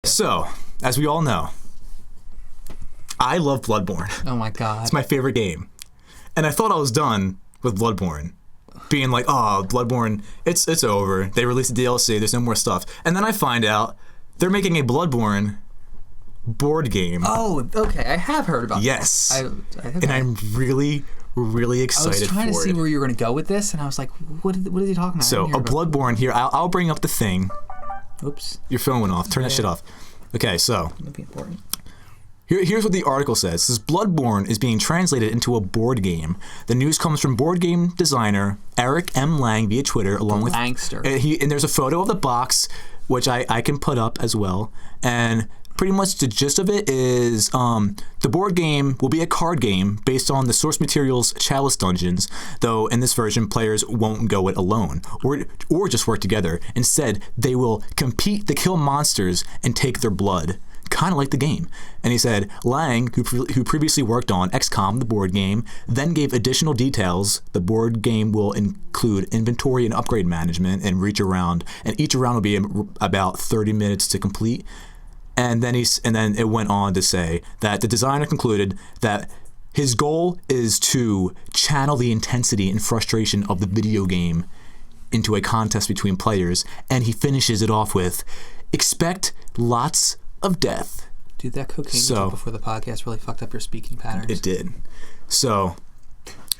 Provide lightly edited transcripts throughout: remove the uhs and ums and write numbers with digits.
So, as we all know, I love Bloodborne. Oh my god. It's my favorite game. And I thought I was done with Bloodborne. Being like, oh, Bloodborne, it's over. They released the DLC, there's no more stuff. And then I find out they're making a Bloodborne board game. Oh, okay. I have heard about yes. this. And I'm really excited for it. I was trying to see where you were going to go with this, and I was like, what is he talking about? So, a Bloodborne here, I'll bring up the thing. Oops. Your phone went off. Turn that shit off. Okay, so. That'd be important. Here's what the article says. It says, Bloodborne is being translated into a board game. The news comes from board game designer Eric M. Lang via Twitter, along with... Langster. And there's a photo of the box, which I can put up as well. And pretty much the gist of it is the board game will be a card game based on the source material's Chalice Dungeons, though in this version, players won't go it alone or just work together. Instead, they will compete to kill monsters and take their blood. Kind of like the game. And he said, Lang, who previously worked on XCOM, the board game, then gave additional details. The board game will include inventory and upgrade management and each round will be about 30 minutes to complete. And then it went on to say that the designer concluded that his goal is to channel the intensity and frustration of the video game into a contest between players, and he finishes it off with, expect lots of death. Dude, that cocaine you took before the podcast really fucked up your speaking patterns. It did. So,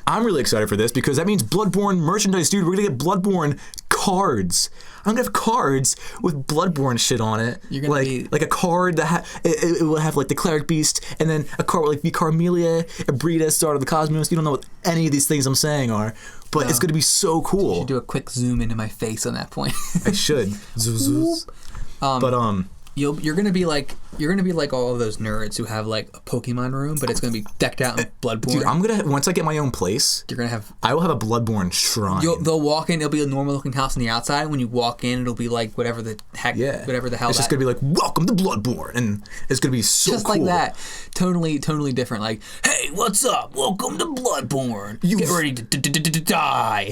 I'm really excited for this because that means Bloodborne merchandise, dude. We're going to get Bloodborne cards. I'm going to have cards with Bloodborne shit on it. You're going to be... Like a card that it will have like the Cleric Beast, and then a card with like the Carmelia, Abrita, Star of the Cosmos. You don't know what any of these things I'm saying are, but it's going to be so cool. You should do a quick zoom into my face on that point. I should. You're gonna be like all of those nerds who have like a Pokemon room, but it's gonna be decked out in Bloodborne. Dude, once I get my own place, I will have a Bloodborne shrine. They'll walk in, it'll be a normal looking house on the outside. When you walk in, it'll be like whatever the hell. It's just gonna be like, welcome to Bloodborne, and it's gonna be so just cool. Like that, totally different. Like, hey, what's up? Welcome to Bloodborne. Get ready to die.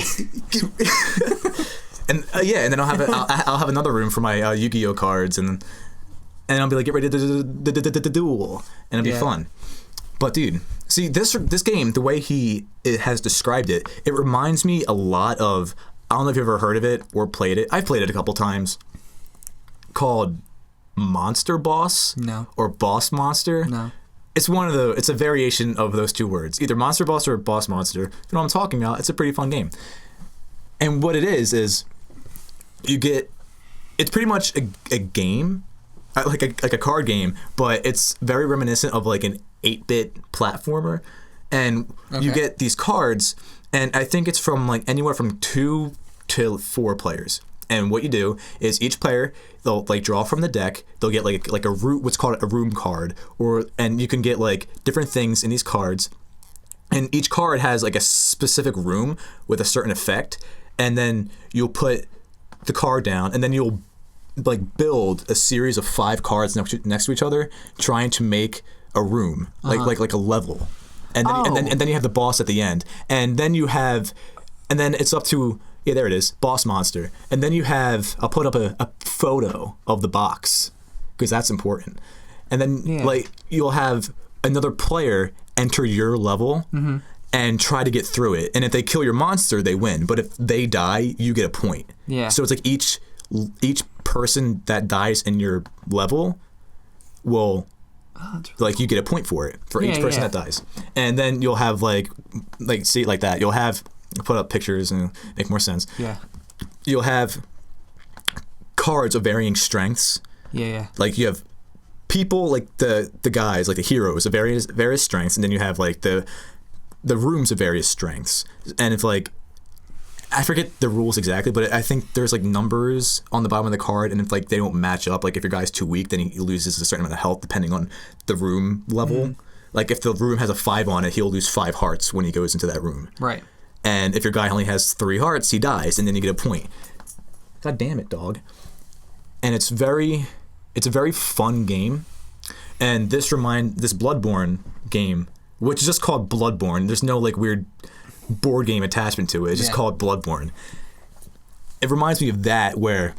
And and then I'll have another room for my Yu-Gi-Oh cards and I'll be like, get ready to duel, and it'll be fun. But dude, see this game, the way it has described it, it reminds me a lot of, I don't know if you've ever heard of it or played it. I've played it a couple times. Called Monster Boss. No. Or Boss Monster. No. It's a variation of those two words, either Monster Boss or Boss Monster. You know what I'm talking about? It's a pretty fun game. And what it is it's pretty much a game. Like a card game, but it's very reminiscent of like an 8-bit platformer, and you get these cards, and I think it's from like anywhere from 2 to 4 players. And what you do is each player, they'll like draw from the deck. They'll get like a what's called a room card, and you can get like different things in these cards, and each card has like a specific room with a certain effect, and then you'll put the card down, and then you'll like build a series of 5 cards next to each other, trying to make a room, like a level, and then you have the boss at the end, and then it's up to there it is, Boss Monster, and then I'll put up a photo of the box because that's important, and then like you'll have another player enter your level and try to get through it, and if they kill your monster, they win, but if they die, you get a point. So it's like each person that dies in your level will like you get a point for it for each person that dies, and then you'll have like see it like that. You'll have put up pictures and make more sense. You'll have cards of varying strengths. Like you have people like the guys like the heroes of various strengths, and then you have like the rooms of various strengths, and if like I forget the rules exactly, but I think there's like numbers on the bottom of the card, and if like they don't match up, like if your guy's too weak, then he loses a certain amount of health depending on the room level. Like if the room has a 5 on it, he'll lose 5 hearts when he goes into that room. Right. And if your guy only has 3 hearts, he dies, and then you get a point. God damn it, dog. And it's a very fun game. And this Bloodborne game, which is just called Bloodborne, there's no like weird board game attachment to it. It's just called Bloodborne. It reminds me of that, where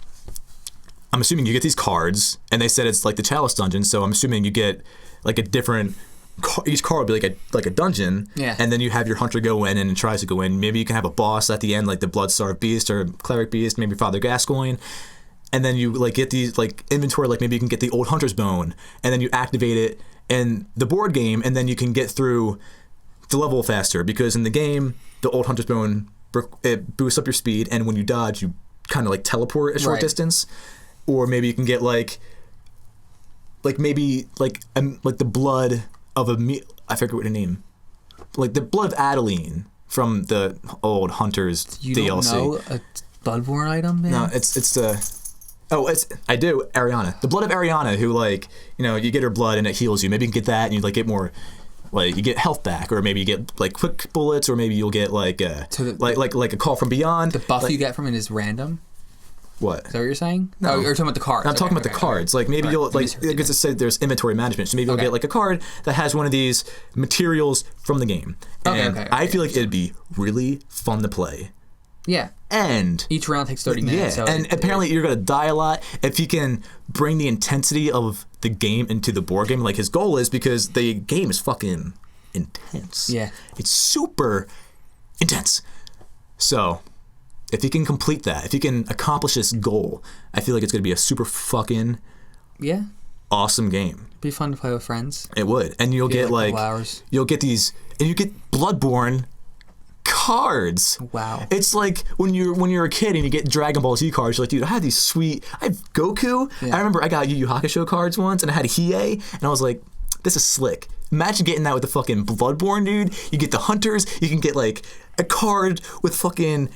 I'm assuming you get these cards, and they said it's like the Chalice dungeon, so I'm assuming you get like a different. Each card will be like a dungeon, and then you have your hunter go in and it tries to go in. Maybe you can have a boss at the end, like the Bloodstarved Beast or Cleric Beast, maybe Father Gascoigne, and then you like get these like inventory. Like maybe you can get the Old Hunter's Bone, and then you activate it in the board game, and then you can get through the level faster because in the game the Old Hunter's Bone it boosts up your speed, and when you dodge, you kind of like teleport a short distance, or maybe you can get like maybe like the blood of I forget what the name, like the blood of Adeline from the old Hunters DLC. You don't know a Bloodborne item, man? No, I do, Ariana. The blood of Ariana, who like, you know, you get her blood and it heals you. Maybe you can get that and you like get more, like you get health back, or maybe you get like quick bullets, or maybe you'll get like like a call from beyond. The buff you get from it is random. What? Is that what you're saying? No, you're talking about the cards. I'm talking about the cards. Like maybe you'll like because it said there's inventory management, so maybe you'll get like a card that has one of these materials from the game. And I feel like it'd be really fun to play. Yeah. And each round takes 30 minutes. Yeah. So and apparently you're gonna die a lot. If you can bring the intensity of the game into the board game, like his goal is, because the game is fucking intense. Yeah. It's super intense. So if he can complete that, if he can accomplish this goal, I feel like it's going to be a super fucking awesome game. Be fun to play with friends. It would. And you'll get like you'll get these, and you get Bloodborne cards. Wow. It's like when you're a kid and you get Dragon Ball Z cards, you're like, dude, I have these sweet, I have Goku. I remember I got Yu Yu Hakusho cards once, and I had Hiei, and I was like, this is slick. Imagine getting that with the fucking Bloodborne, dude. You get the Hunters, you can get like a card with fucking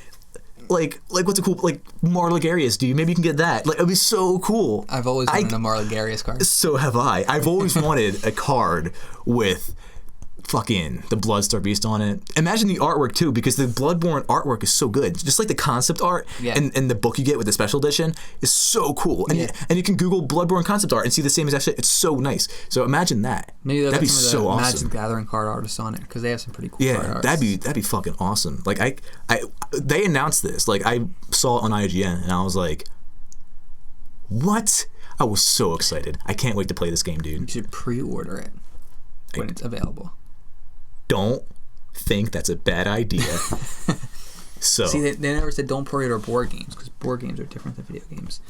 like what's it cool, like Marligarius, dude. Maybe you can get that. Like, it'd be so cool. I've always wanted a Marligarius card. So have I. I've always wanted a card with fucking the Bloodstarved Beast on it. Imagine the artwork too, because the Bloodborne artwork is so good. Just like the concept art and the book you get with the special edition is so cool. And you can Google Bloodborne concept art and see the same exact shit. It's so nice. So imagine that. Maybe that'd be some so of the awesome. Magic Gathering card artists on it, because they have some pretty cool card arts. That'd be fucking awesome. Like they announced this. Like I saw it on IGN and I was like, what? I was so excited. I can't wait to play this game, dude. You should pre-order it when it's available. Don't think that's a bad idea. So see, they never said don't pre-order board games, because board games are different than video games.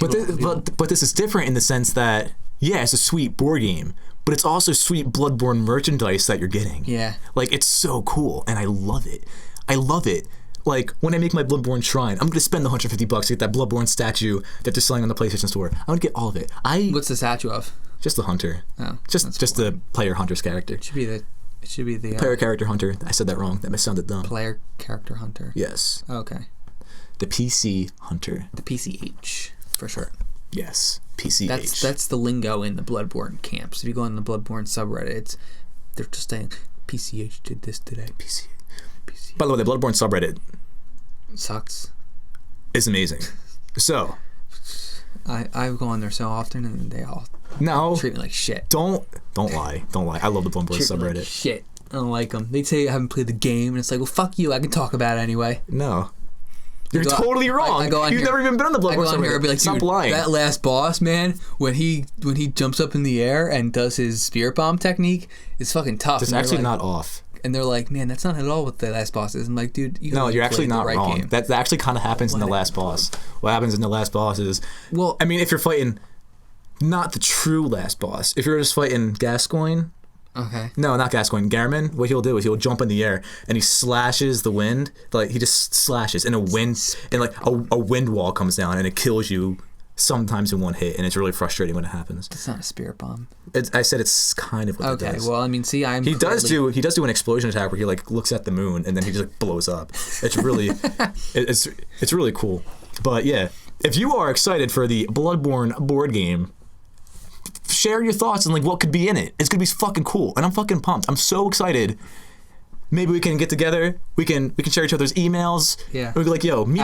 But this is different in the sense that it's a sweet board game, but it's also sweet Bloodborne merchandise that you're getting. Yeah, like it's so cool, and I love it. I love it. Like when I make my Bloodborne shrine, I'm gonna spend the $150 to get that Bloodborne statue that they're selling on the PlayStation Store. I'm gonna get all of it. What's the statue of? Just the hunter. Oh, just cool. The player hunter's character. It should be the player character hunter. I said that wrong. That sounded dumb. Player character hunter. Yes. Okay. The PC hunter. The PCH for sure. Yes. PCH. That's the lingo in the Bloodborne camps. If you go on the Bloodborne subreddit, they're just saying PCH did this today. PCH. By the way, the Bloodborne subreddit sucks. It's amazing. So I go on there so often, and they all treat me like shit. Don't lie. Don't lie. I love the Bloodborne subreddit. Like shit. I don't like them. They say I haven't played the game, and it's like, well, fuck you. I can talk about it anyway. No. You're totally wrong. You've never even been on the Bloodborne subreddit. I go on here and be like, stop lying. That last boss, man, when he jumps up in the air and does his spirit bomb technique, it's fucking tough. It's actually not off. And they're like, man, that's not at all what the last boss is. I'm like, dude, you're actually not wrong. Game. That actually kind of happens in the last boss. What happens in the last boss is, I mean, if you're fighting not the true last boss, if you're just fighting Gascoigne. Okay. No, not Gascoigne. Garamond. What he'll do is he'll jump in the air and he slashes the wind. Like he just slashes, and a wind wall comes down and it kills you sometimes in one hit, and it's really frustrating when it happens. It's not a spirit bomb. I said it's kind of what it does. Okay, well, I mean, see, he does do an explosion attack where he like looks at the moon and then he just like blows up. It's really it's really cool. But yeah, if you are excited for the Bloodborne board game, share your thoughts on like what could be in it. It's gonna be fucking cool, and I'm fucking pumped. I'm so excited. Maybe we can get together. We can share each other's emails. Yeah. We'll be like, yo, meet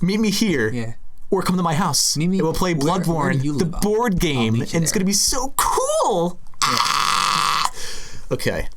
me here. Yeah. Or come to my house. And we'll play Bloodborne, the board game, and it's gonna be so cool. Yeah. Okay.